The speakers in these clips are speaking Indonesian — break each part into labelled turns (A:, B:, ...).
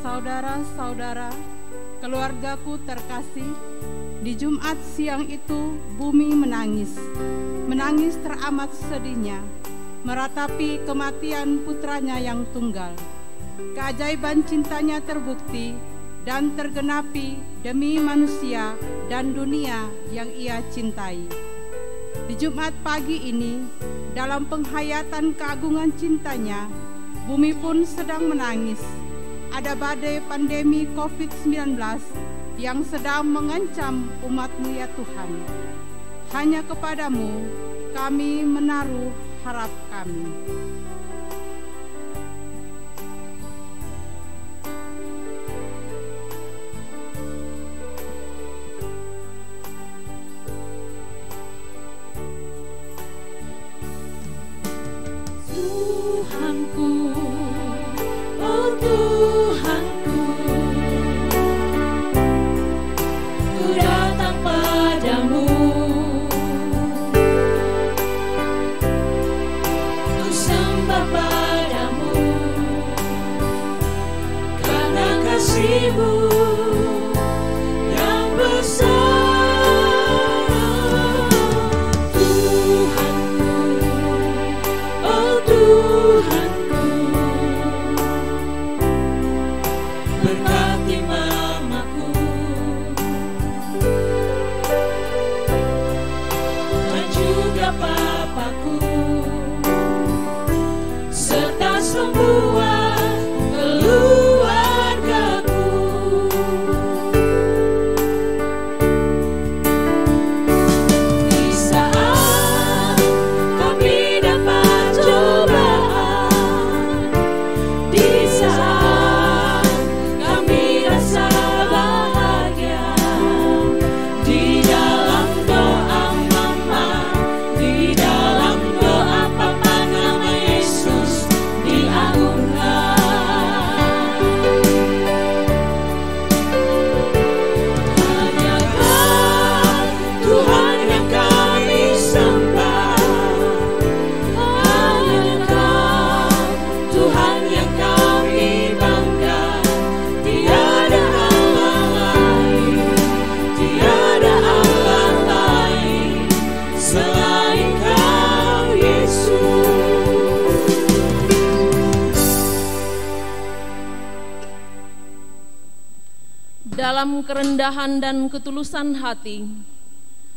A: Saudara-saudara, keluargaku terkasih, di Jumat siang itu bumi menangis teramat sedihnya, meratapi kematian putranya yang tunggal. Keajaiban cintanya terbukti dan tergenapi demi manusia dan dunia yang ia cintai. Di Jumat pagi ini, dalam penghayatan keagungan cintanya, bumi pun sedang menangis. Ada badai pandemi COVID-19 yang sedang mengancam umat-Mu ya Tuhan. Hanya kepadamu kami menaruh harap kami.
B: Tuhanku, oh Tuhanku, ku datang padamu untuk sembah padamu karena kasih-Mu yang besar. Berkati mamaku dan juga papaku, serta semua keluargaku. Di saat kami dapat cobaan, di saat kami rasa bahagia, di dalam doa mama, di dalam doa papa, nama Yesus diagungkan. Hanya Tuhan yang kami sembah, hanya Tuhan yang kami bangga. Tiada Allah lain selain Kau Yesus.
C: Dalam kerendahan dan ketulusan hati,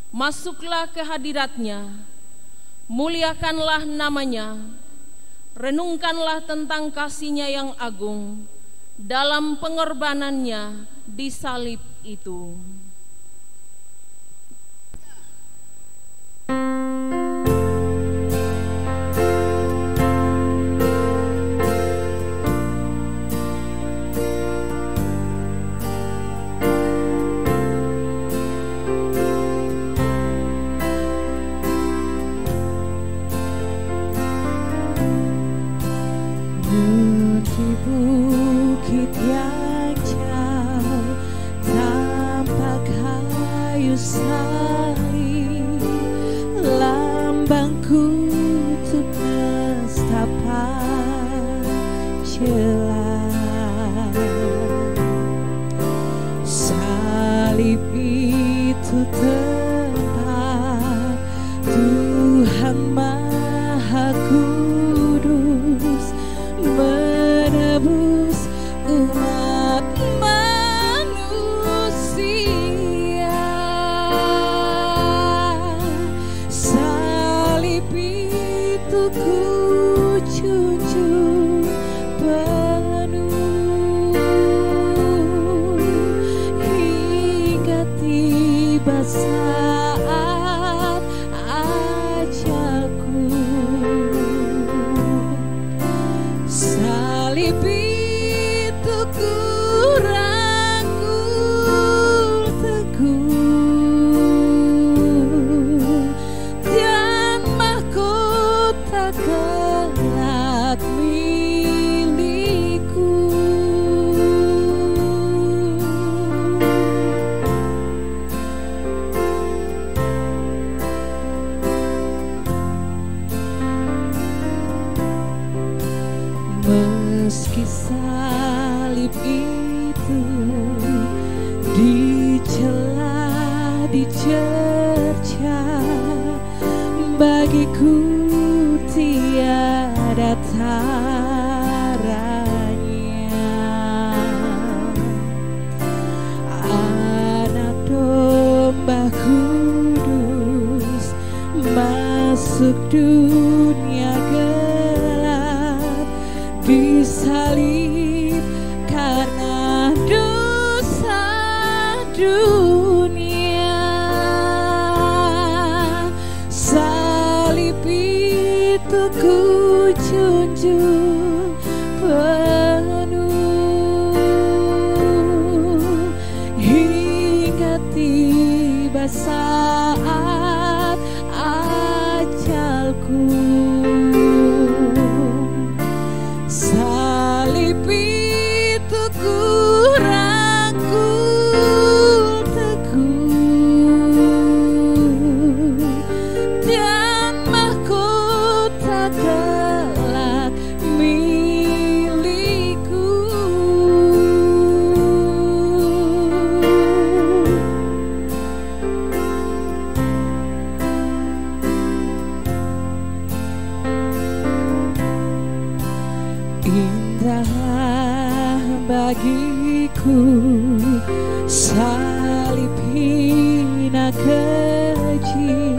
C: masuklah ke hadirat-Nya, muliakanlah nama-Nya, renungkanlah tentang kasih-Nya yang agung dalam pengorbanan-Nya di salib itu.
B: Di bukit yang jauh tampak kayu salib, lambang kutub nestapa jelas. Salib itu tempat Tuhan Maha Kudus menebus umat manusia. Salib itu ku junjung penuh hingga tiba saat ajalku. Salib itu ku rangkul teguh dan mahkota kelak milikku. Meski salib ini itu dicela, dicerca, bagiku tiada taranya. Anak domba kudus masuk dunia gelap, disalib karena dosa dunia. Salib itu ku junjung penuh hingga tiba saat ajalku. Salib itu ku rangkul teguh dan mahkota kelak milikku. Indah bagiku salib hina keji,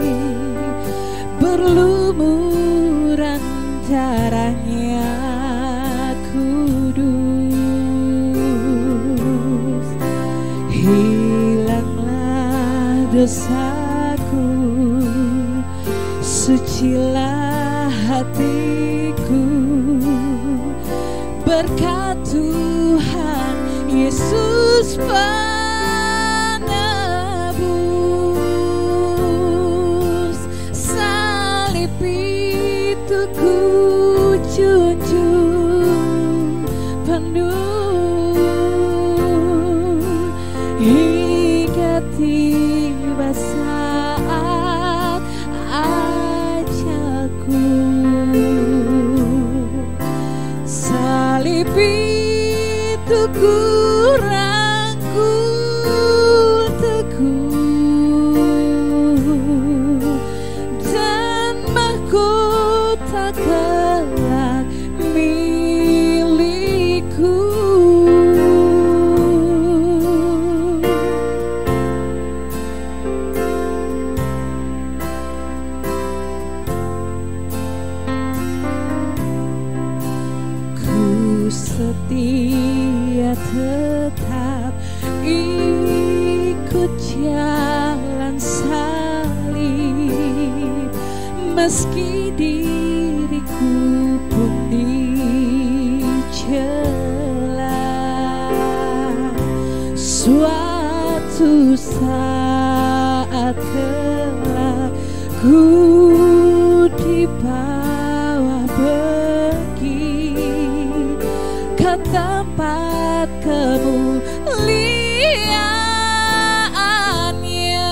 B: berlumuran darahnya kudus. Hilanglah dosaku, sucilah hatiku, berkat Tuhan Yesus penebus. Salib itu ku junjung penuh hingga tiba saat ajalku. Salib itu ku rangkul teguh dan mahkota kelak milikku. Setia tetap ikut jalan salib, meski diriku pun dicela. Suatu saat kelak ku dibawa pergi ke tempat kemuliaannya.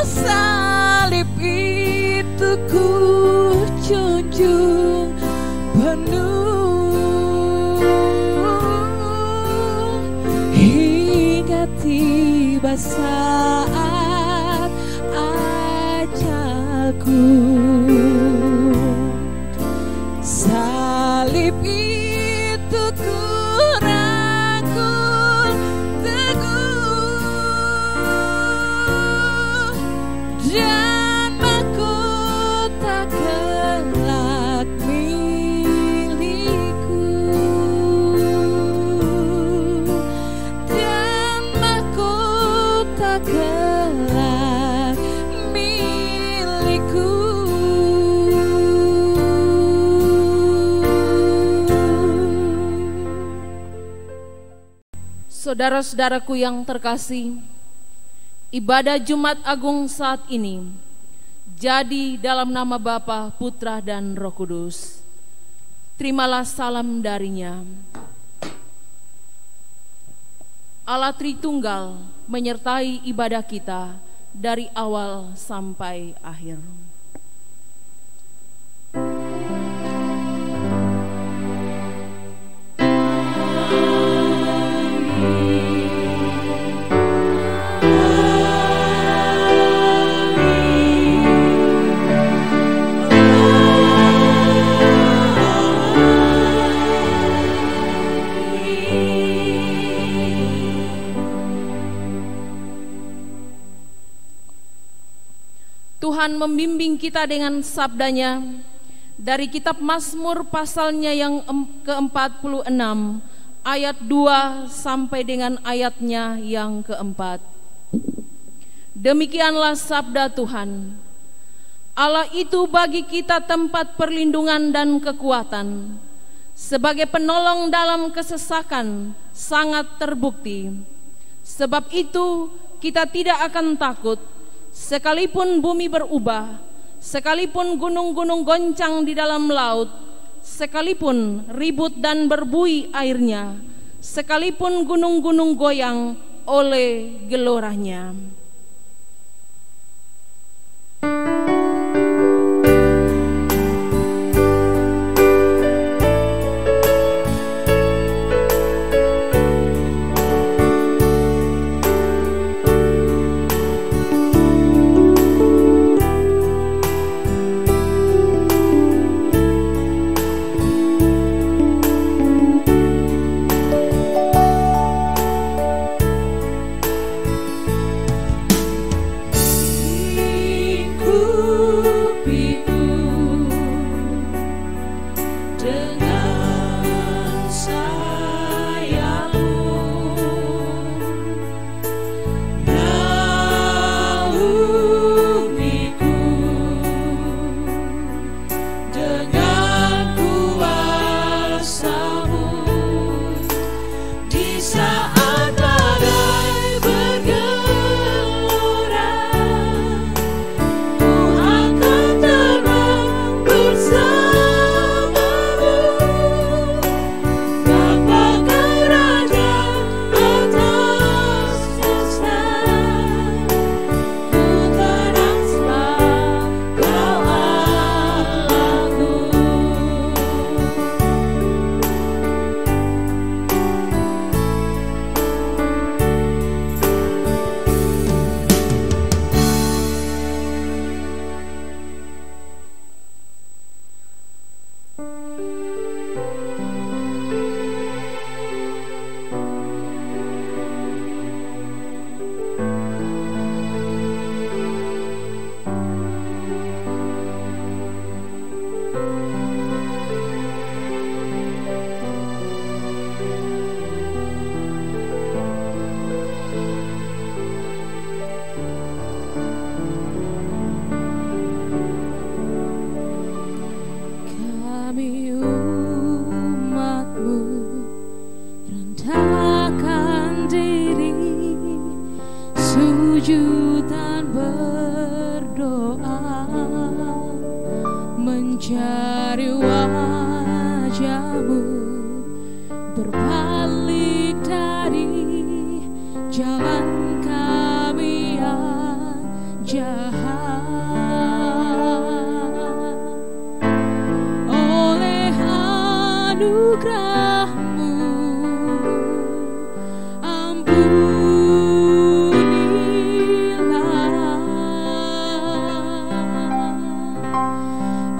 B: Salib itu ku junjung penuh hingga tiba saat ajalku. Salib itu ku rangkul teguh dan mahkota kelak milikku, dan mahkota kelak milikku.
C: Saudara-saudaraku yang terkasih, ibadah Jumat Agung saat ini jadi dalam nama Bapa, Putra, dan Roh Kudus. Terimalah salam darinya. Allah Tritunggal menyertai ibadah kita dari awal sampai akhir. Tuhan membimbing kita dengan sabdanya dari kitab Mazmur pasalnya yang ke-46 ayat 2 sampai dengan ayatnya yang ke-4. Demikianlah sabda Tuhan. Allah itu bagi kita tempat perlindungan dan kekuatan, sebagai penolong dalam kesesakan sangat terbukti. Sebab itu kita tidak akan takut, sekalipun bumi berubah, sekalipun gunung-gunung goncang di dalam laut, sekalipun ribut dan berbuih airnya, sekalipun gunung-gunung goyang oleh geloranya.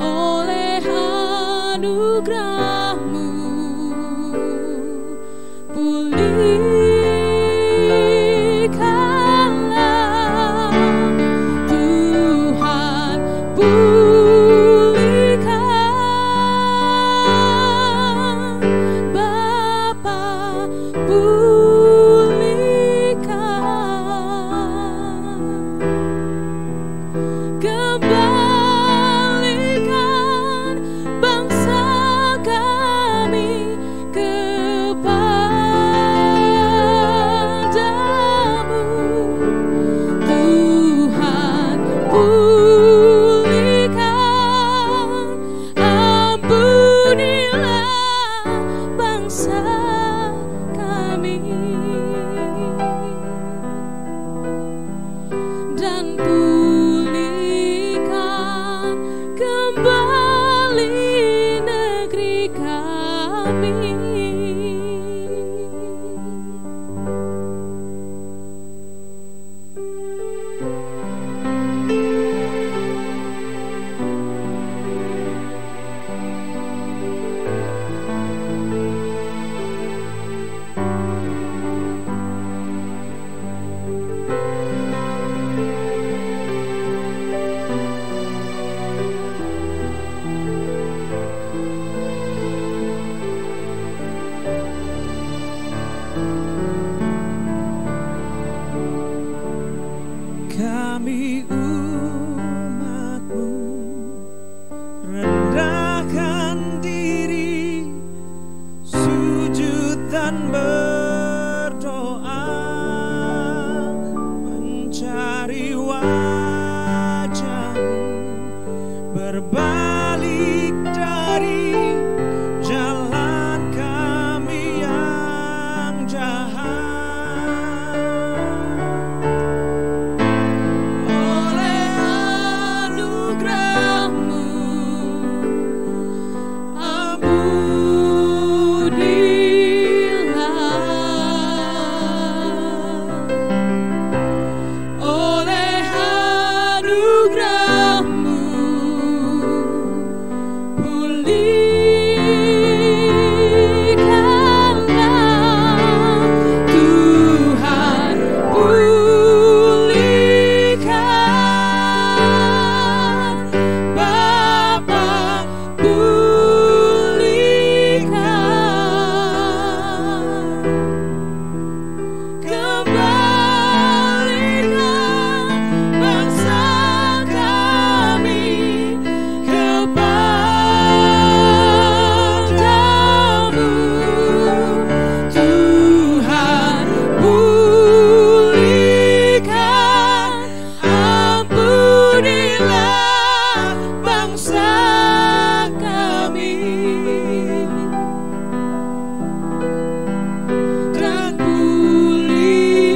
B: Oleh
D: berbalik dari jalan kami yang jahat.
B: Oleh anugerah-Mu ampunilah. Oleh anugerah-Mu pulihkanlah, Tuhan, pulihkan, Bapa, pulihkan, kembalikan bangsa kami kepadamu, Tuhan, pulihkan, ampunilah bangsa kami, dan pulihkan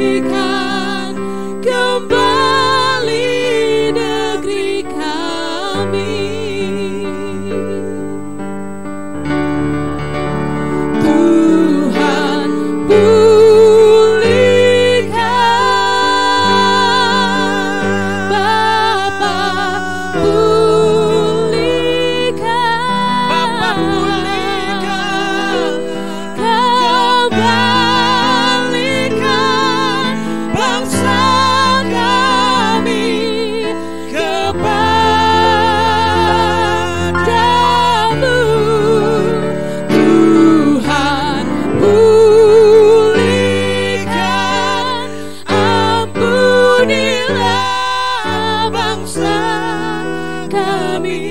B: kembali negeri kami. Tuhan, pulihkan, Bapa, pulihkan,
D: Bapa, pulihkan,
B: kembalikan bangsa kami kepadamu, Tuhan, pulihkan, ampunilah bangsa kami,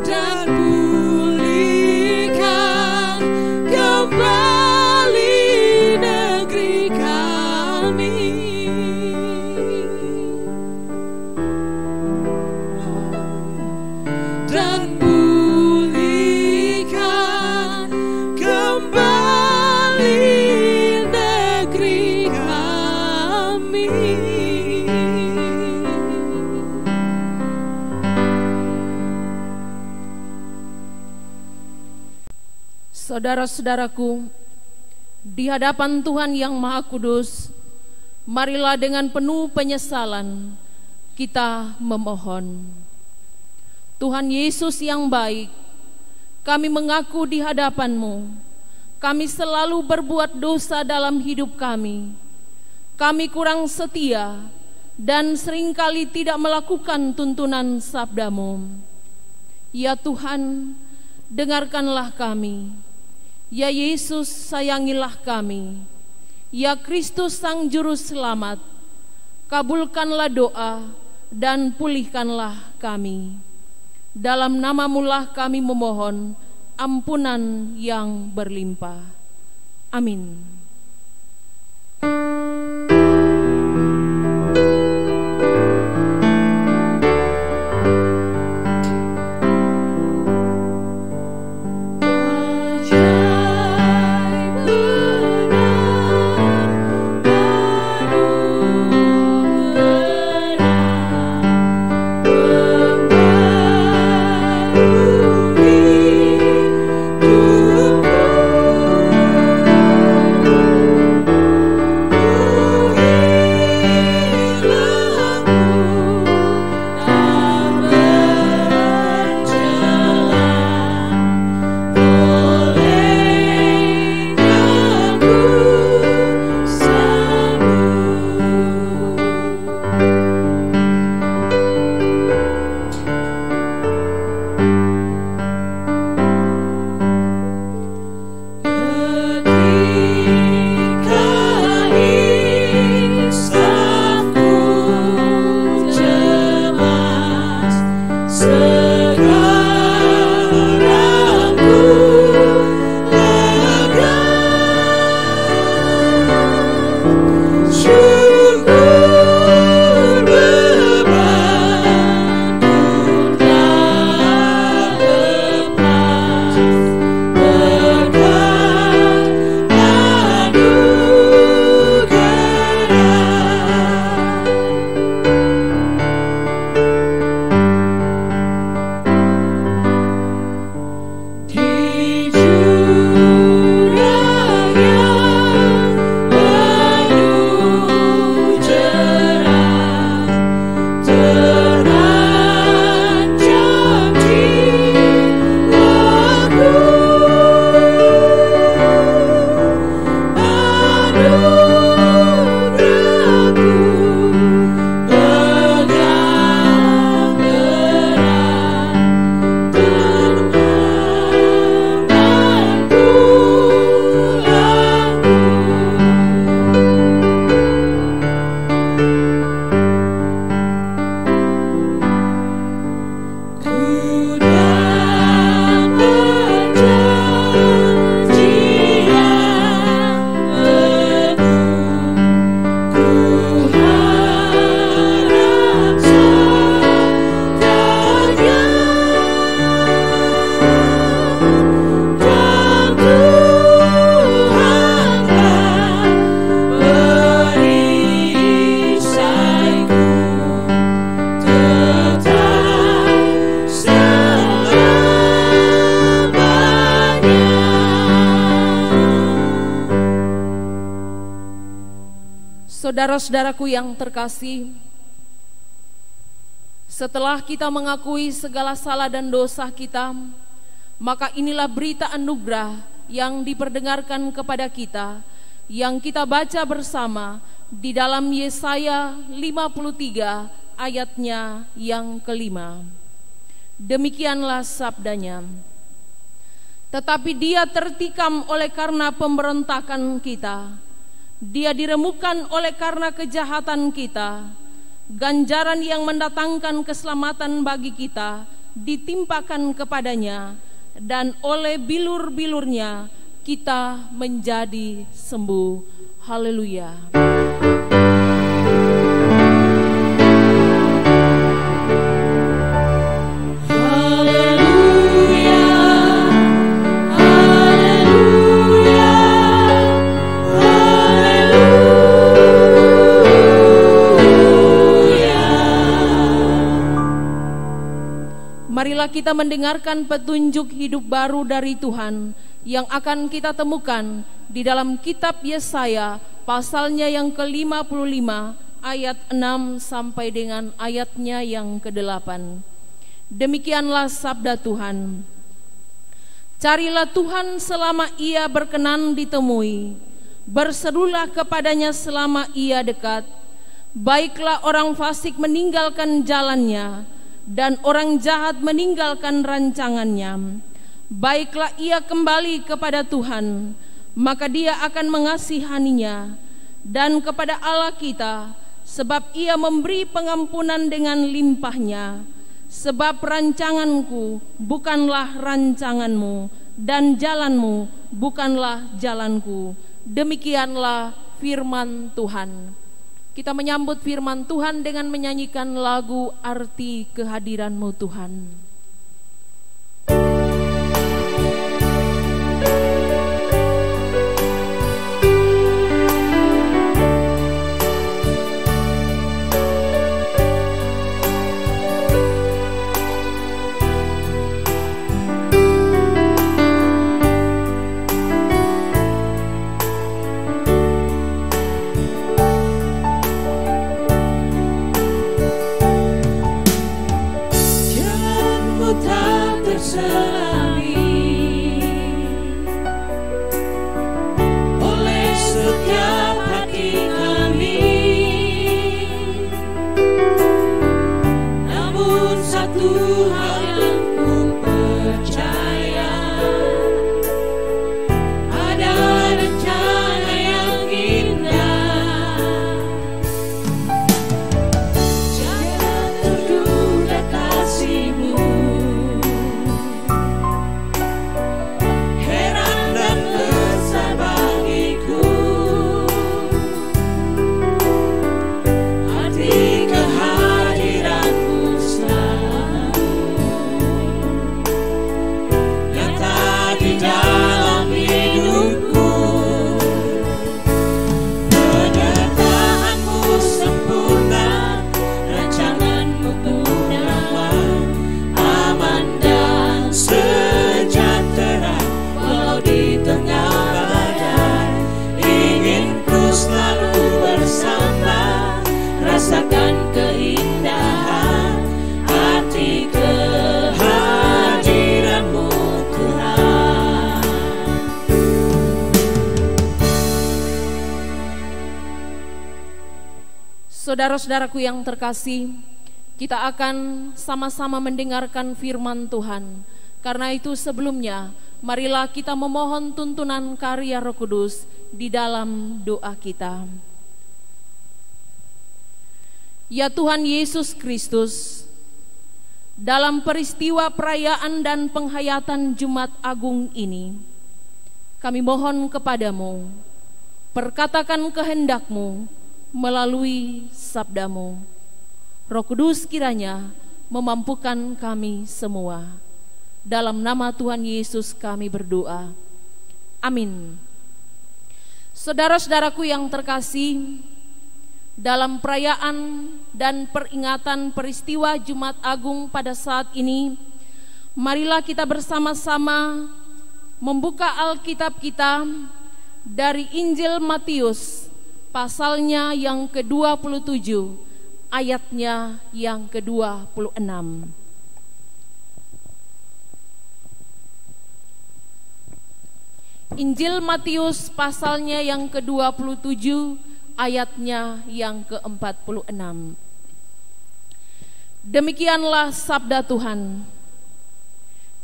B: dan pulihkan kembali negeri kami, dan pulihkan kembali negeri kami.
C: Saudara-saudaraku, di hadapan Tuhan yang Maha Kudus, marilah dengan penuh penyesalan kita memohon. Tuhan Yesus yang baik, kami mengaku di hadapan-Mu, kami selalu berbuat dosa dalam hidup kami. Kami kurang setia dan seringkali tidak melakukan tuntunan sabda-Mu. Ya Tuhan, dengarkanlah kami. Ya Yesus, sayangilah kami. Ya Kristus Sang Juru Selamat, kabulkanlah doa dan pulihkanlah kami. Dalam nama-Mu-lah kami memohon ampunan yang berlimpah. Amin.
B: Tuhan,
C: Saudara-saudaraku yang terkasih, setelah kita mengakui segala salah dan dosa kita, maka inilah berita anugerah yang diperdengarkan kepada kita, yang kita baca bersama di dalam Yesaya 53 ayatnya yang kelima. Demikianlah sabdanya. Tetapi dia tertikam oleh karena pemberontakan kita, dia diremukkan oleh karena kejahatan kita. Ganjaran yang mendatangkan keselamatan bagi kita ditimpakan kepadanya, dan oleh bilur-bilurnya kita menjadi sembuh. Haleluya. Marilah kita mendengarkan petunjuk hidup baru dari Tuhan yang akan kita temukan di dalam kitab Yesaya pasalnya yang ke-55 ayat 6 sampai dengan ayatnya yang ke-8. Demikianlah sabda Tuhan. Carilah Tuhan selama ia berkenan ditemui, berserulah kepadanya selama ia dekat. Baiklah orang fasik meninggalkan jalannya, dan orang jahat meninggalkan rancangannya. Baiklah ia kembali kepada Tuhan, maka dia akan mengasihaninya, dan kepada Allah kita, sebab ia memberi pengampunan dengan limpahnya. Sebab rancanganku bukanlah rancanganmu, dan jalanmu bukanlah jalanku. Demikianlah firman Tuhan. Kita menyambut firman Tuhan dengan menyanyikan lagu Arti Kehadiran-Mu Tuhan.
B: oleh setiap hati kami, namun satu hal yang ku percaya, ada rencana yang indah. Jangan terduga kasih-Mu, rasakan keindahan arti kehadiran-Mu Tuhan.
C: Saudara-saudaraku yang terkasih, kita akan sama-sama mendengarkan firman Tuhan. Karena itu sebelumnya, marilah kita memohon tuntunan karya Roh Kudus di dalam doa kita. Ya Tuhan Yesus Kristus, dalam peristiwa perayaan dan penghayatan Jumat Agung ini, kami mohon kepadamu, perkatakan kehendak-Mu melalui sabda-Mu. Roh Kudus kiranya memampukan kami semua. Dalam nama Tuhan Yesus kami berdoa. Amin. Saudara-saudaraku yang terkasih, dalam perayaan dan peringatan peristiwa Jumat Agung pada saat ini, marilah kita bersama-sama membuka Alkitab kita dari Injil Matius, pasalnya yang ke-27, ayatnya yang ke-26. Injil Matius pasalnya yang ke-27, ayatnya yang ke-46. Demikianlah sabda Tuhan.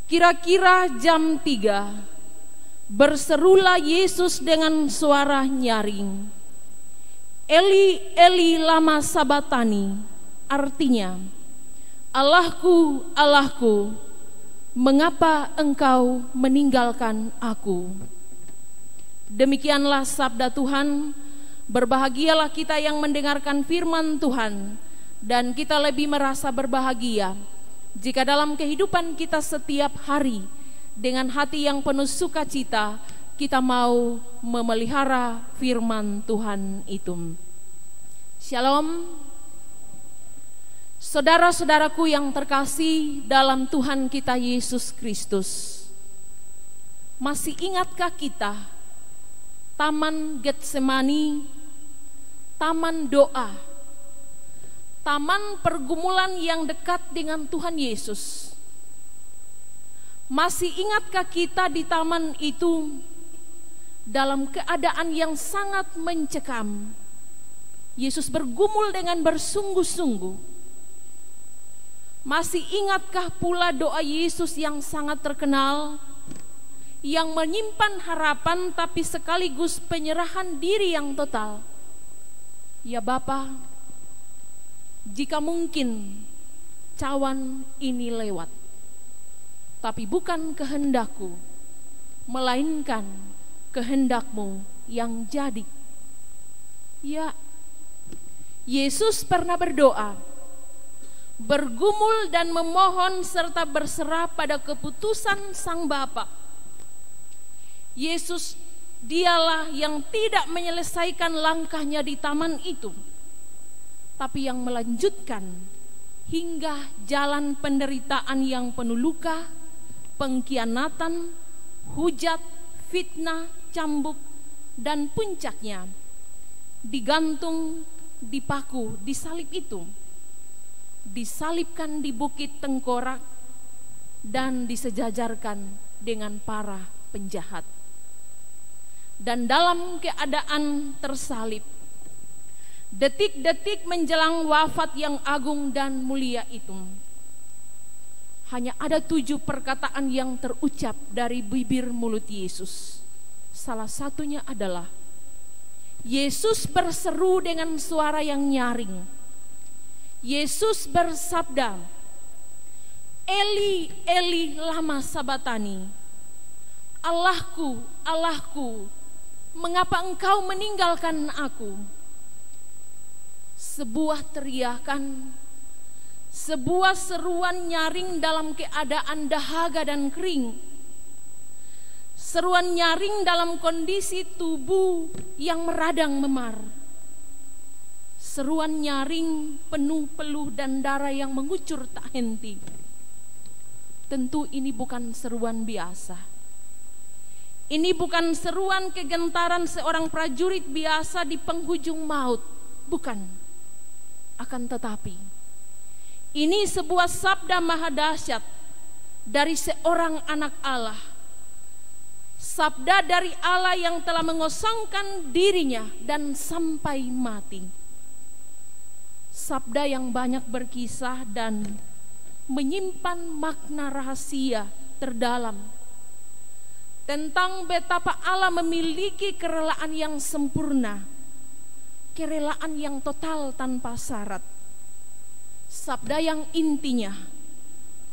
C: Kira-kira jam 3, berserulah Yesus dengan suara nyaring, Eli, Eli lama sabatani, artinya, Allahku, Allahku, mengapa engkau meninggalkan aku? Demikianlah sabda Tuhan. Berbahagialah kita yang mendengarkan firman Tuhan, dan kita lebih merasa berbahagia jika dalam kehidupan kita setiap hari dengan hati yang penuh sukacita kita mau memelihara firman Tuhan itu. Shalom. Saudara-saudaraku yang terkasih dalam Tuhan kita Yesus Kristus, masih ingatkah kita Taman Getsemani, taman doa, taman pergumulan yang dekat dengan Tuhan Yesus? Masih ingatkah kita di taman itu dalam keadaan yang sangat mencekam? Yesus bergumul dengan bersungguh-sungguh. Masih ingatkah pula doa Yesus yang sangat terkenal, yang menyimpan harapan tapi sekaligus penyerahan diri yang total? Ya Bapa, jika mungkin cawan ini lewat, tapi bukan kehendakku, melainkan kehendak-Mu yang jadi. Ya, Yesus pernah berdoa, bergumul dan memohon serta berserah pada keputusan Sang Bapa. Yesus dialah yang tidak menyelesaikan langkahnya di taman itu, tapi yang melanjutkan hingga jalan penderitaan yang penuh luka, pengkhianatan, hujat, fitnah, cambuk, dan puncaknya digantung, dipaku, disalib itu. Disalibkan di bukit tengkorak dan disejajarkan dengan para penjahat. Dan dalam keadaan tersalib, detik-detik menjelang wafat yang agung dan mulia itu, hanya ada 7 perkataan yang terucap dari bibir mulut Yesus. Salah satunya adalah Yesus berseru dengan suara yang nyaring. Yesus bersabda, Eli, Eli lama sabatani, Allahku, Allahku, mengapa engkau meninggalkan aku? Sebuah teriakan, sebuah seruan nyaring dalam keadaan dahaga dan kering. Seruan nyaring dalam kondisi tubuh yang meradang memar. Seruan nyaring penuh peluh dan darah yang mengucur tak henti. Tentu ini bukan seruan biasa. Ini bukan seruan kegentaran seorang prajurit biasa di penghujung maut. Bukan. Akan tetapi, ini sebuah sabda maha dahsyat dari seorang anak Allah. Sabda dari Allah yang telah mengosongkan dirinya dan sampai mati. Sabda yang banyak berkisah dan menyimpan makna rahasia terdalam tentang betapa Allah memiliki kerelaan yang sempurna, kerelaan yang total tanpa syarat. Sabda yang intinya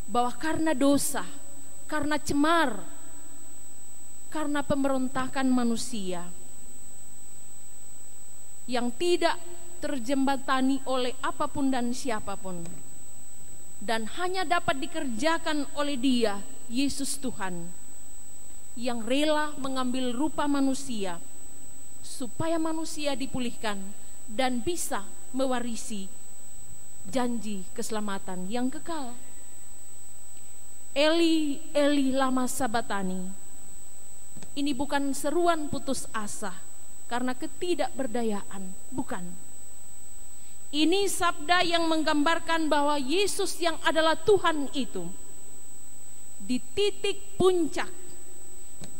C: bahwa karena dosa, karena cemar, karena pemberontakan manusia yang tidak terjembatani oleh apapun dan siapapun, dan hanya dapat dikerjakan oleh Dia, Yesus Tuhan, yang rela mengambil rupa manusia supaya manusia dipulihkan dan bisa mewarisi janji keselamatan yang kekal. Eli, Eli lama sabatani. Ini bukan seruan putus asa karena ketidakberdayaan, bukan. Ini sabda yang menggambarkan bahwa Yesus yang adalah Tuhan itu, di titik puncak,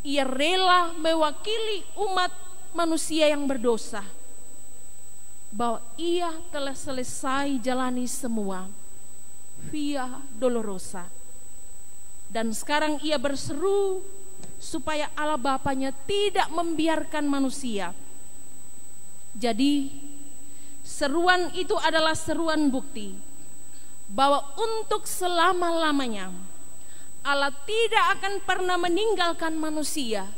C: Ia rela mewakili umat manusia yang berdosa, bahwa Ia telah selesai jalani semua via dolorosa. Dan sekarang Ia berseru supaya Allah Bapanya tidak membiarkan manusia. Jadi seruan itu adalah seruan bukti bahwa untuk selama-lamanya Allah tidak akan pernah meninggalkan manusia.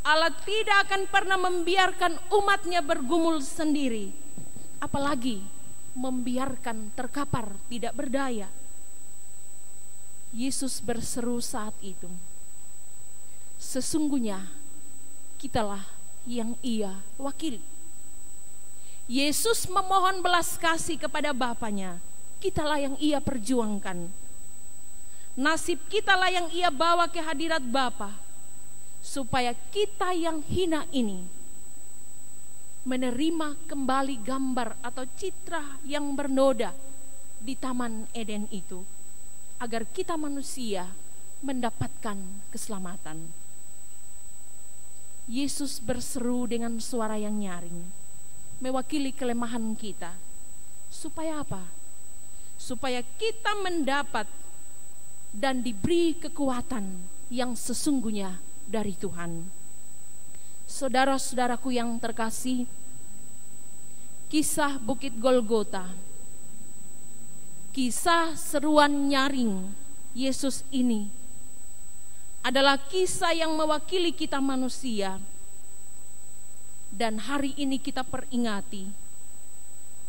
C: Allah tidak akan pernah membiarkan umatnya bergumul sendiri, apalagi membiarkan terkapar tidak berdaya. Yesus berseru saat itu, sesungguhnya kitalah yang Ia wakili. Yesus memohon belas kasih kepada Bapanya, kitalah yang Ia perjuangkan. Nasib kitalah yang Ia bawa ke hadirat Bapa, supaya kita yang hina ini menerima kembali gambar atau citra yang bernoda di Taman Eden itu, agar kita manusia mendapatkan keselamatan. Yesus berseru dengan suara yang nyaring, mewakili kelemahan kita. Supaya apa? Supaya kita mendapat dan diberi kekuatan yang sesungguhnya dari Tuhan. Saudara-saudaraku yang terkasih, kisah Bukit Golgota, kisah seruan nyaring Yesus ini adalah kisah yang mewakili kita manusia. Dan hari ini kita peringati,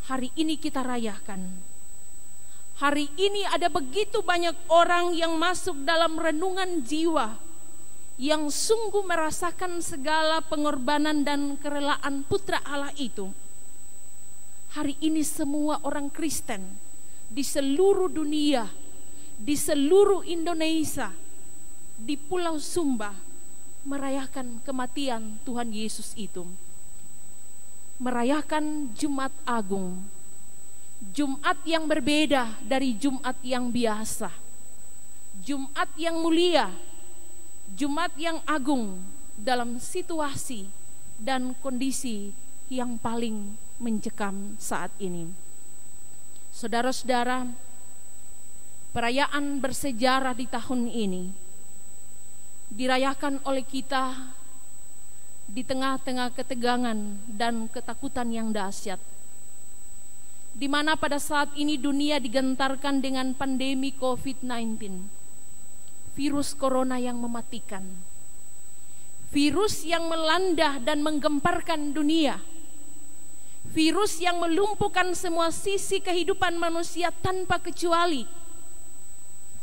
C: hari ini kita rayakan. Hari ini ada begitu banyak orang yang masuk dalam renungan jiwa, yang sungguh merasakan segala pengorbanan dan kerelaan Putra Allah itu. Hari ini semua orang Kristen di seluruh dunia, di seluruh Indonesia, di Pulau Sumba merayakan kematian Tuhan Yesus itu. Merayakan Jumat Agung, Jumat yang berbeda dari Jumat yang biasa, Jumat yang mulia, Jumat yang agung dalam situasi dan kondisi yang paling mencekam saat ini. Saudara-saudara, perayaan bersejarah di tahun ini dirayakan oleh kita di tengah-tengah ketegangan dan ketakutan yang dahsyat, di mana pada saat ini dunia digentarkan dengan pandemi COVID-19, virus corona yang mematikan, virus yang melanda dan menggemparkan dunia, virus yang melumpuhkan semua sisi kehidupan manusia tanpa kecuali,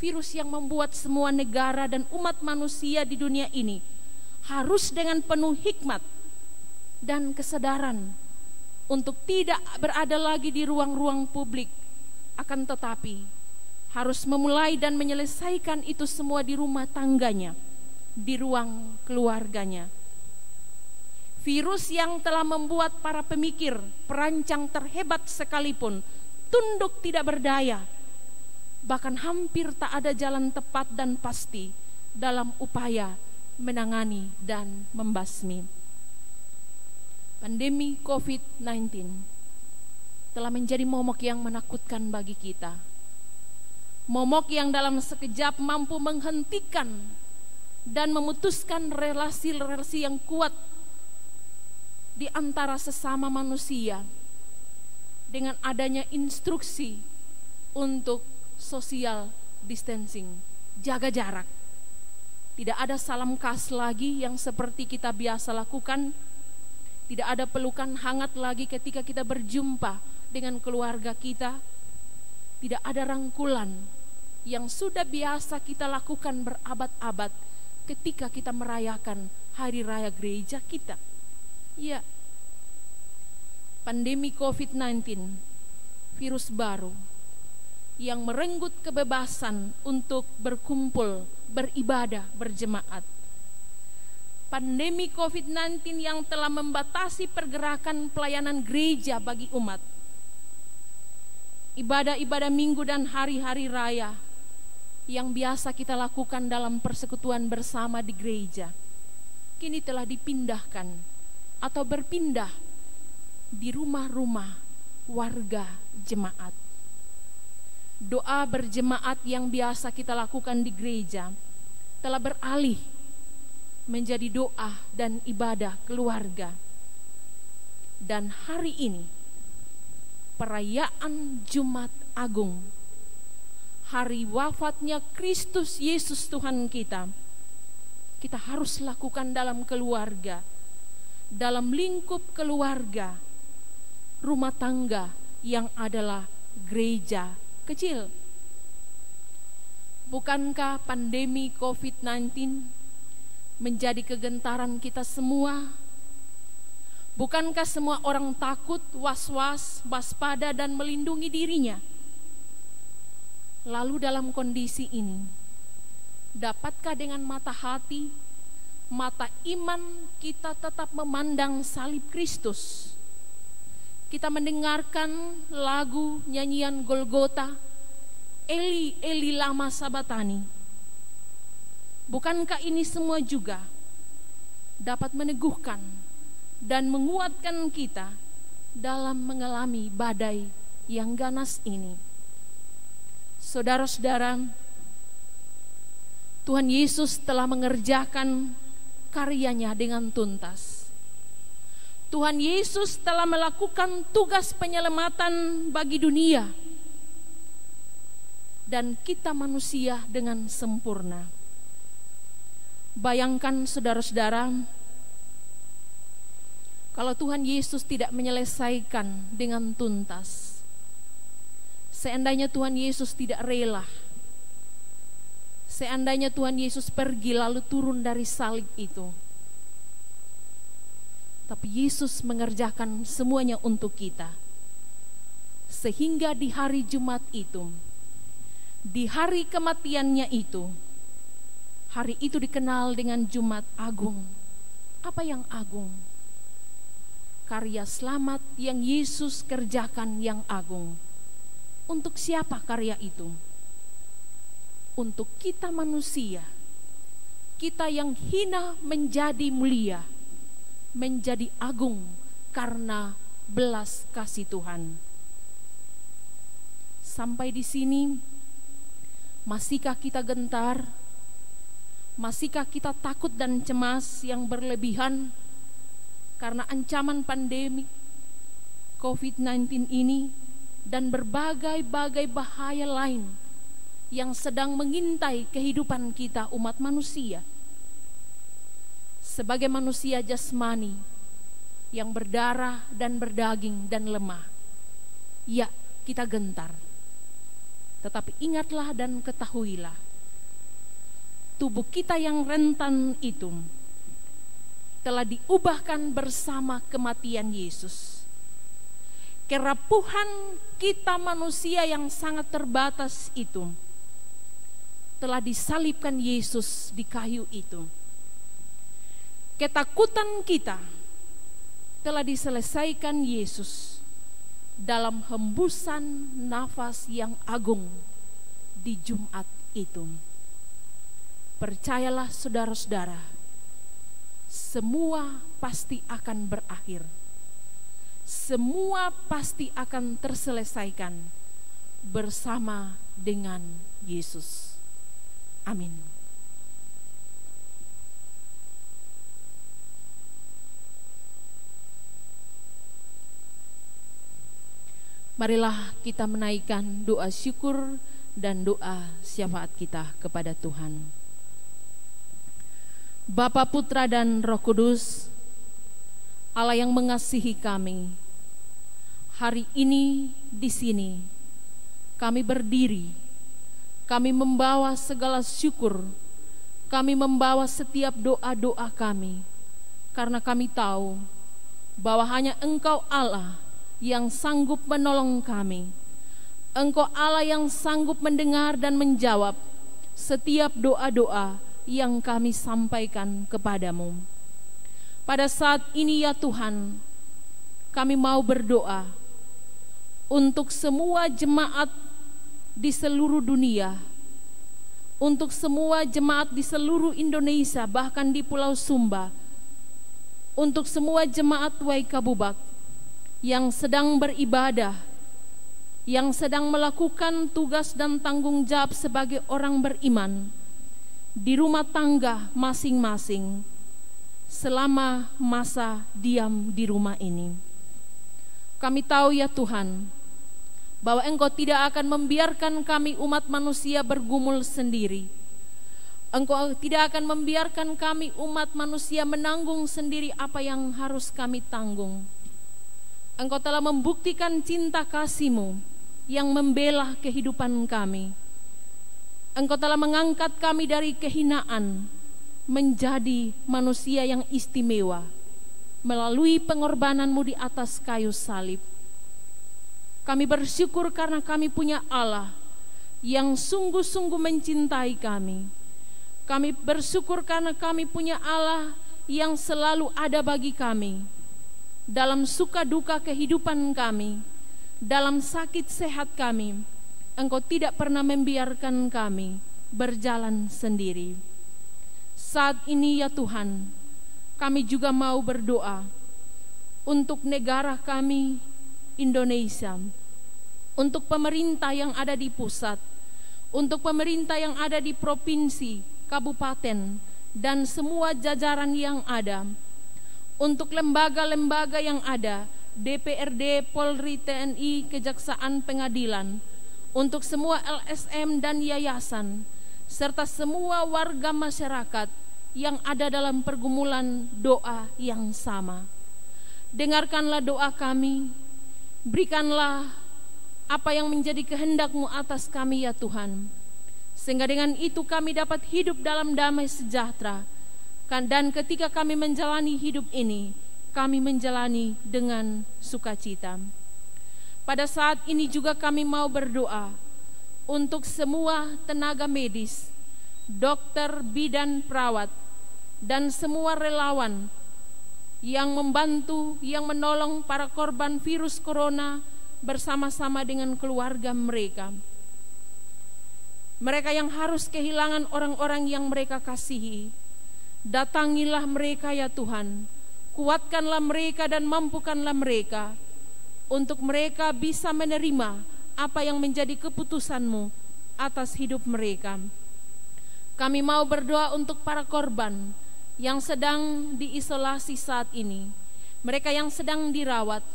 C: virus yang membuat semua negara dan umat manusia di dunia ini harus dengan penuh hikmat dan kesadaran untuk tidak berada lagi di ruang-ruang publik, akan tetapi harus memulai dan menyelesaikan itu semua di rumah tangganya, di ruang keluarganya. Virus yang telah membuat para pemikir, perancang terhebat sekalipun tunduk tidak berdaya, bahkan hampir tak ada jalan tepat dan pasti dalam upaya menangani dan membasmi. Pandemi COVID-19 telah menjadi momok yang menakutkan bagi kita. Momok yang dalam sekejap mampu menghentikan dan memutuskan relasi-relasi yang kuat di antara sesama manusia dengan adanya instruksi untuk social distancing, jaga jarak. Tidak ada salam khas lagi yang seperti kita biasa lakukan. Tidak ada pelukan hangat lagi ketika kita berjumpa dengan keluarga kita. Tidak ada rangkulan yang sudah biasa kita lakukan berabad-abad ketika kita merayakan hari raya gereja kita. Ya, pandemi COVID-19, virus baru yang merenggut kebebasan untuk berkumpul, beribadah, berjemaat. Pandemi COVID-19 yang telah membatasi pergerakan pelayanan gereja bagi umat. Ibadah-ibadah minggu dan hari-hari raya yang biasa kita lakukan dalam persekutuan bersama di gereja, kini telah dipindahkan atau berpindah di rumah-rumah warga jemaat. Doa berjemaat yang biasa kita lakukan di gereja telah beralih menjadi doa dan ibadah keluarga. Dan hari ini, perayaan Jumat Agung, hari wafatnya Kristus Yesus Tuhan kita harus lakukan dalam keluarga, dalam lingkup keluarga, rumah tangga yang adalah gereja kecil. Bukankah pandemi COVID-19 menjadi kegentaran kita semua? Bukankah semua orang takut, was-was, waspada dan melindungi dirinya? Lalu dalam kondisi ini, dapatkah dengan mata hati, mata iman kita tetap memandang salib Kristus? Kita mendengarkan lagu nyanyian Golgota, Eli, Eli lama sabatani. Bukankah ini semua juga dapat meneguhkan dan menguatkan kita dalam mengalami badai yang ganas ini? Saudara-saudara, Tuhan Yesus telah mengerjakan karyanya dengan tuntas. Tuhan Yesus telah melakukan tugas penyelamatan bagi dunia dan kita manusia dengan sempurna. Bayangkan saudara-saudara, kalau Tuhan Yesus tidak menyelesaikan dengan tuntas, seandainya Tuhan Yesus tidak rela, seandainya Tuhan Yesus pergi lalu turun dari salib itu, tapi Yesus mengerjakan semuanya untuk kita, sehingga di hari Jumat itu, di hari kematiannya itu, hari itu dikenal dengan Jumat Agung. Apa yang agung? Karya selamat yang Yesus kerjakan yang agung. Untuk siapa karya itu? Untuk kita manusia, kita yang hina menjadi mulia, menjadi agung karena belas kasih Tuhan. Sampai di sini, masihkah kita gentar? Masihkah kita takut dan cemas yang berlebihan karena ancaman pandemi COVID-19 ini dan berbagai-bagai bahaya lain yang sedang mengintai kehidupan kita umat manusia? Sebagai manusia jasmani yang berdarah dan berdaging dan lemah, ya, kita gentar. Tetapi ingatlah dan ketahuilah, tubuh kita yang rentan itu telah diubahkan bersama kematian Yesus. Kerapuhan kita manusia yang sangat terbatas itu telah disalibkan Yesus di kayu itu. Ketakutan kita telah diselesaikan Yesus dalam hembusan nafas yang agung di Jumat itu. Percayalah saudara-saudara, semua pasti akan berakhir. Semua pasti akan terselesaikan bersama dengan Yesus. Amin. Marilah kita menaikkan doa syukur dan doa syafaat kita kepada Tuhan. Bapa, Putra, dan Roh Kudus, Allah yang mengasihi kami, hari ini di sini kami berdiri, kami membawa segala syukur, kami membawa setiap doa-doa kami, karena kami tahu bahwa hanya Engkau Allah yang sanggup menolong kami. Engkau Allah yang sanggup mendengar dan menjawab setiap doa-doa yang kami sampaikan kepadamu. Pada saat ini ya Tuhan, kami mau berdoa untuk semua jemaat di seluruh dunia, untuk semua jemaat di seluruh Indonesia, bahkan di Pulau Sumba, untuk semua jemaat Waikabubak yang sedang beribadah, yang sedang melakukan tugas dan tanggung jawab sebagai orang beriman di rumah tangga masing-masing selama masa diam di rumah ini. Kami tahu ya Tuhan, bahwa Engkau tidak akan membiarkan kami umat manusia bergumul sendiri. Engkau tidak akan membiarkan kami umat manusia menanggung sendiri apa yang harus kami tanggung. Engkau telah membuktikan cinta kasih-Mu yang membela kehidupan kami. Engkau telah mengangkat kami dari kehinaan menjadi manusia yang istimewa melalui pengorbanan-Mu di atas kayu salib. Kami bersyukur karena kami punya Allah yang sungguh-sungguh mencintai kami. Kami bersyukur karena kami punya Allah yang selalu ada bagi kami dalam suka duka kehidupan kami, dalam sakit sehat kami. Engkau tidak pernah membiarkan kami berjalan sendiri. Saat ini ya Tuhan, kami juga mau berdoa untuk negara kami Indonesia, untuk pemerintah yang ada di pusat, untuk pemerintah yang ada di provinsi, kabupaten, dan semua jajaran yang ada, untuk lembaga-lembaga yang ada, DPRD, Polri, TNI, Kejaksaan, Pengadilan, untuk semua LSM dan yayasan, serta semua warga masyarakat yang ada dalam pergumulan doa yang sama. Dengarkanlah doa kami, berikanlah apa yang menjadi kehendak-Mu atas kami ya Tuhan, sehingga dengan itu kami dapat hidup dalam damai sejahtera. Dan ketika kami menjalani hidup ini, kami menjalani dengan sukacita. Pada saat ini juga kami mau berdoa untuk semua tenaga medis, dokter, bidan, perawat, dan semua relawan yang membantu, yang menolong para korban virus corona bersama-sama dengan keluarga mereka. Mereka yang harus kehilangan orang-orang yang mereka kasihi, datangilah mereka ya Tuhan, kuatkanlah mereka dan mampukanlah mereka untuk mereka bisa menerima apa yang menjadi keputusan-Mu atas hidup mereka. Kami mau berdoa untuk para korban yang sedang diisolasi saat ini, mereka yang sedang dirawat.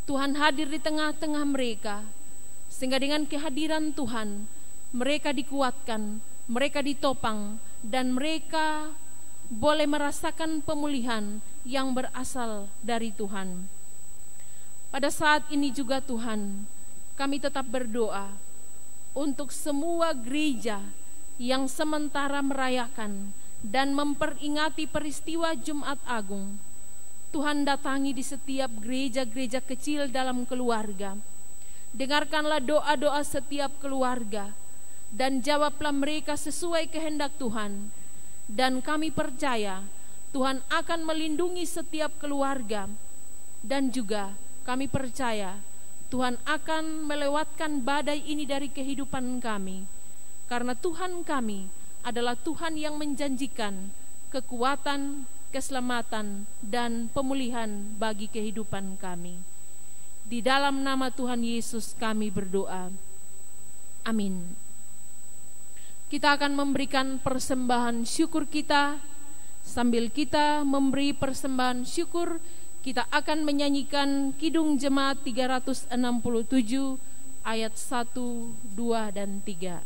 C: Tuhan hadir di tengah-tengah mereka, sehingga dengan kehadiran Tuhan mereka dikuatkan, mereka ditopang, dan mereka boleh merasakan pemulihan yang berasal dari Tuhan. Pada saat ini juga Tuhan, kami tetap berdoa untuk semua gereja yang sementara merayakan dan memperingati peristiwa Jumat Agung. Tuhan datangi di setiap gereja-gereja kecil dalam keluarga. Dengarkanlah doa-doa setiap keluarga dan jawablah mereka sesuai kehendak Tuhan. Dan kami percaya Tuhan akan melindungi setiap keluarga, dan juga kami percaya Tuhan akan melewatkan badai ini dari kehidupan kami, karena Tuhan kami adalah Tuhan yang menjanjikan kekuatan, keselamatan, dan pemulihan bagi kehidupan kami. Di dalam nama Tuhan Yesus kami berdoa. Amin. Kita akan memberikan persembahan syukur kita. Sambil kita memberi persembahan syukur, kita akan menyanyikan Kidung Jemaat 367 ayat 1, 2, dan 3.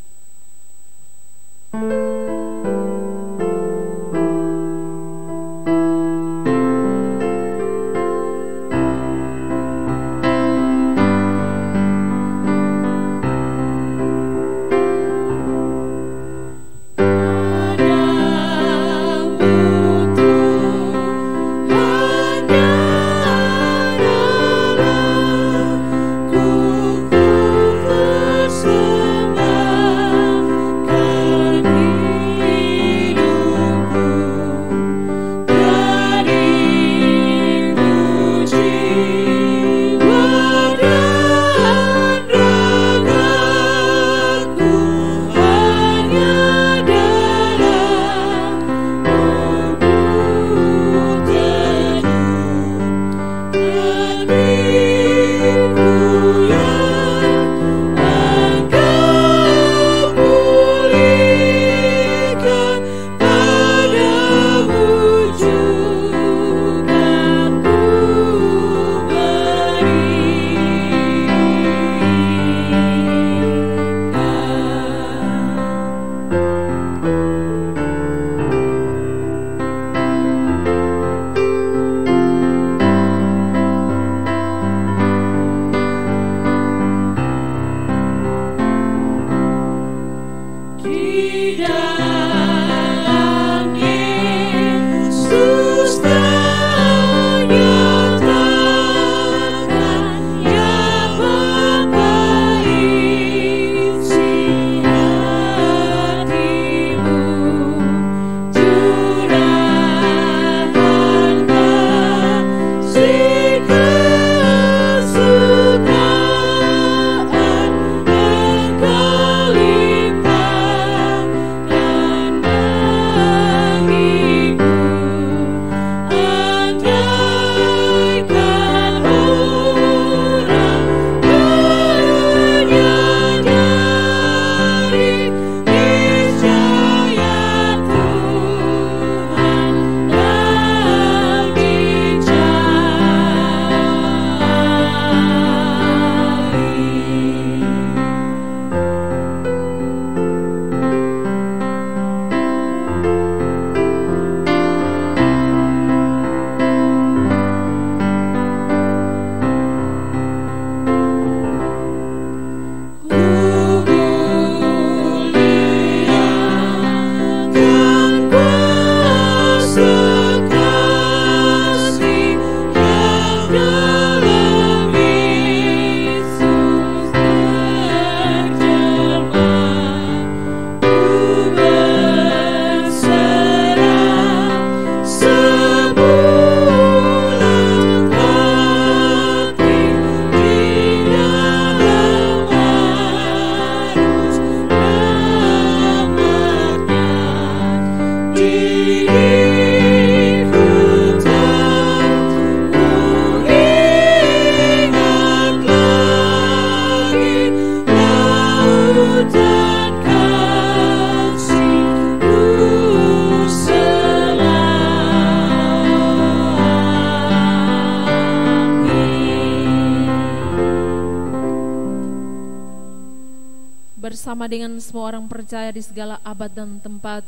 C: bersama dengan semua orang percaya di segala abad dan tempat,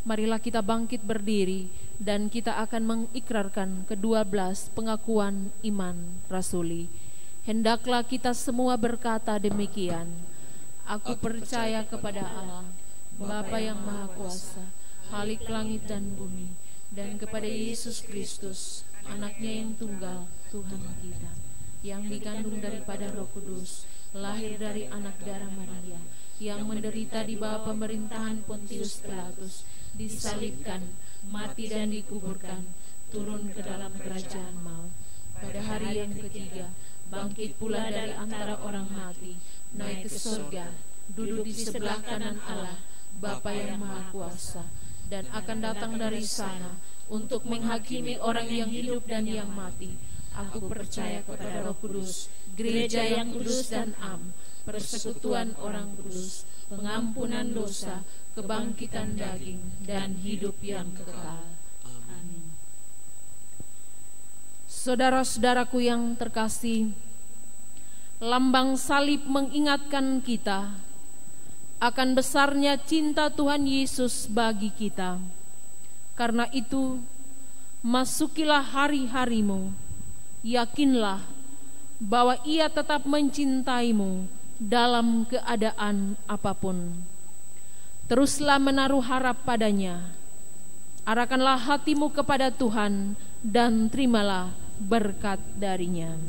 C: marilah kita bangkit berdiri dan kita akan mengikrarkan ke-12 pengakuan iman rasuli. Hendaklah kita semua berkata demikian. Aku percaya kepada Allah, Bapa yang Maha Kuasa, Khalik langit dan bumi, dan kepada Yesus Kristus, Anaknya yang tunggal, Tuhan kita, yang dikandung daripada Roh Kudus, lahir dari anak darah Maria, yang menderita di bawah pemerintahan Pontius Pilatus, disalibkan, mati dan dikuburkan, turun ke dalam kerajaan maut. Pada hari yang ketiga, bangkit pula dari antara orang mati, naik ke surga, duduk di sebelah kanan Allah, Bapa yang Maha Kuasa, dan akan datang dari sana untuk menghakimi orang yang hidup dan yang mati. Aku percaya kepada Roh Kudus, gereja yang kudus dan am, persekutuan orang kudus, pengampunan dosa, kebangkitan daging, dan hidup yang kekal. Amin. Saudara-saudaraku yang terkasih, lambang salib mengingatkan kita akan besarnya cinta Tuhan Yesus bagi kita. Karena itu, masukilah hari-harimu, yakinlah bahwa Ia tetap mencintaimu dalam keadaan apapun. Teruslah menaruh harap padanya, arahkanlah hatimu kepada Tuhan dan terimalah berkat darinya.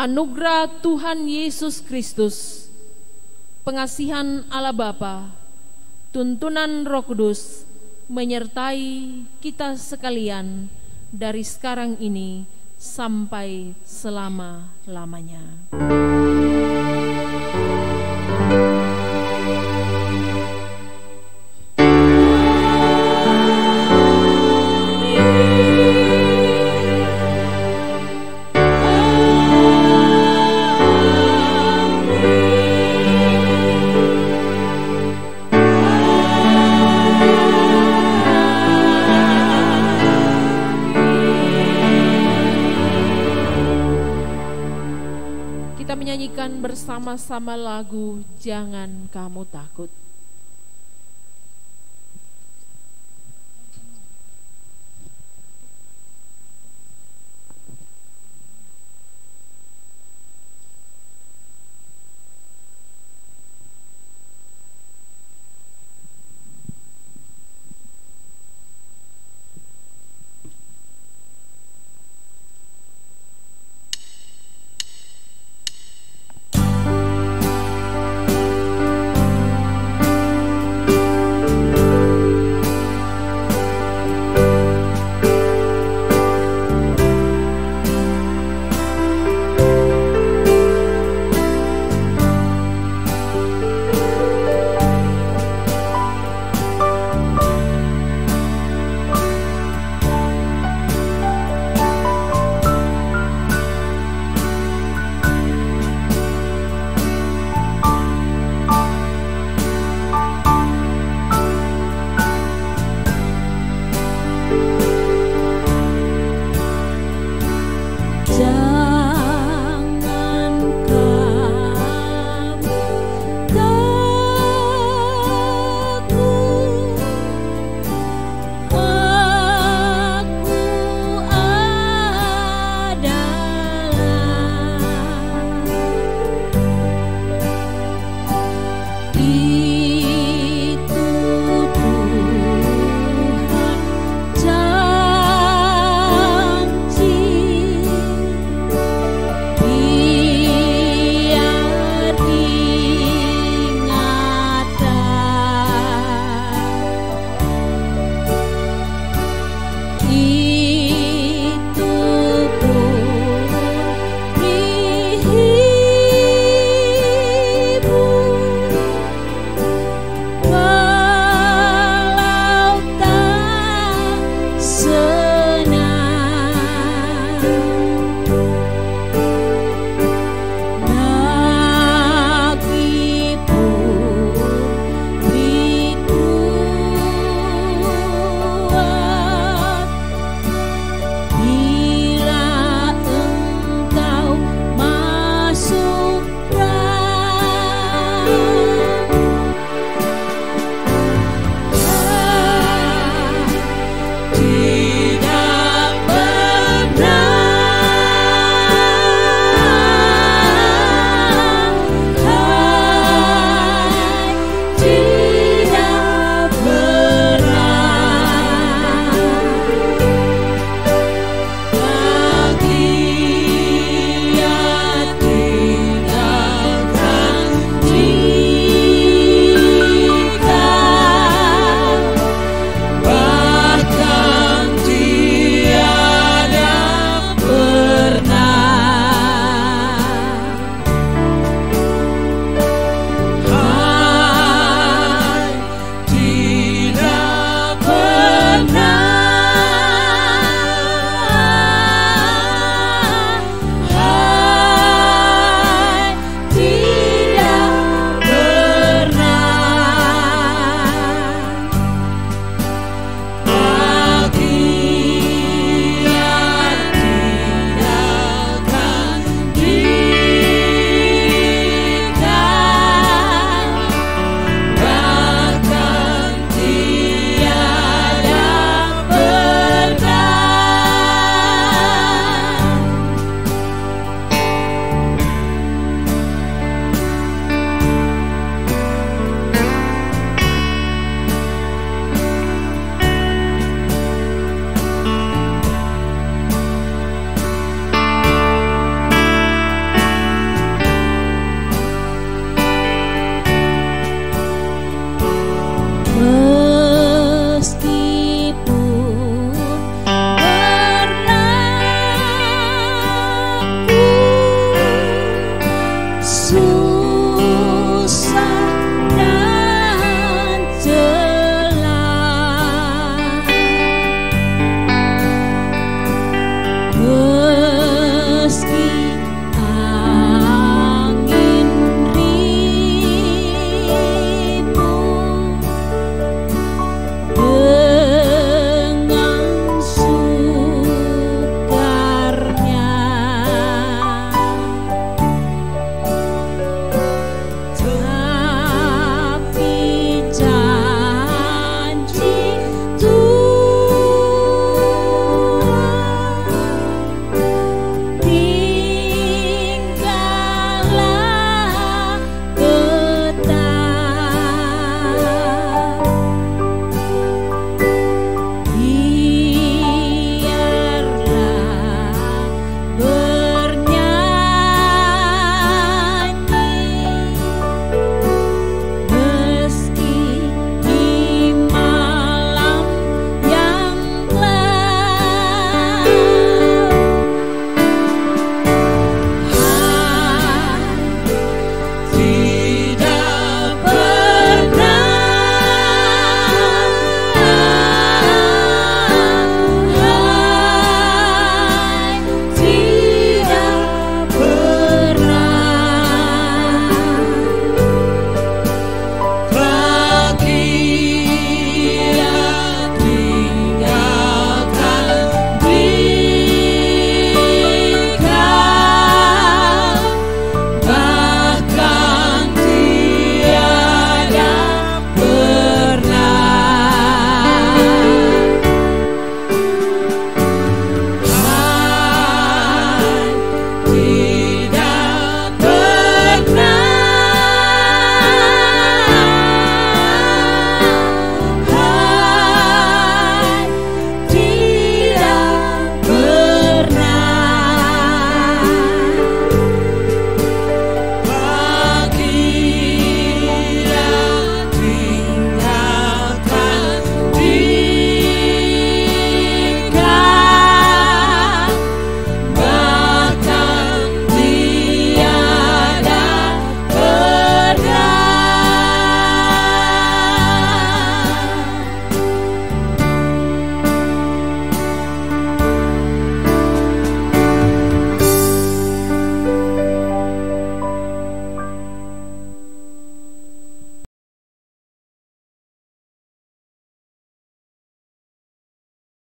C: Anugerah Tuhan Yesus Kristus, pengasihan Allah Bapa, tuntunan Roh Kudus menyertai kita sekalian dari sekarang ini sampai selama-lamanya. Menyanyikan bersama-sama lagu Jangan Kamu Takut.
B: Yesus.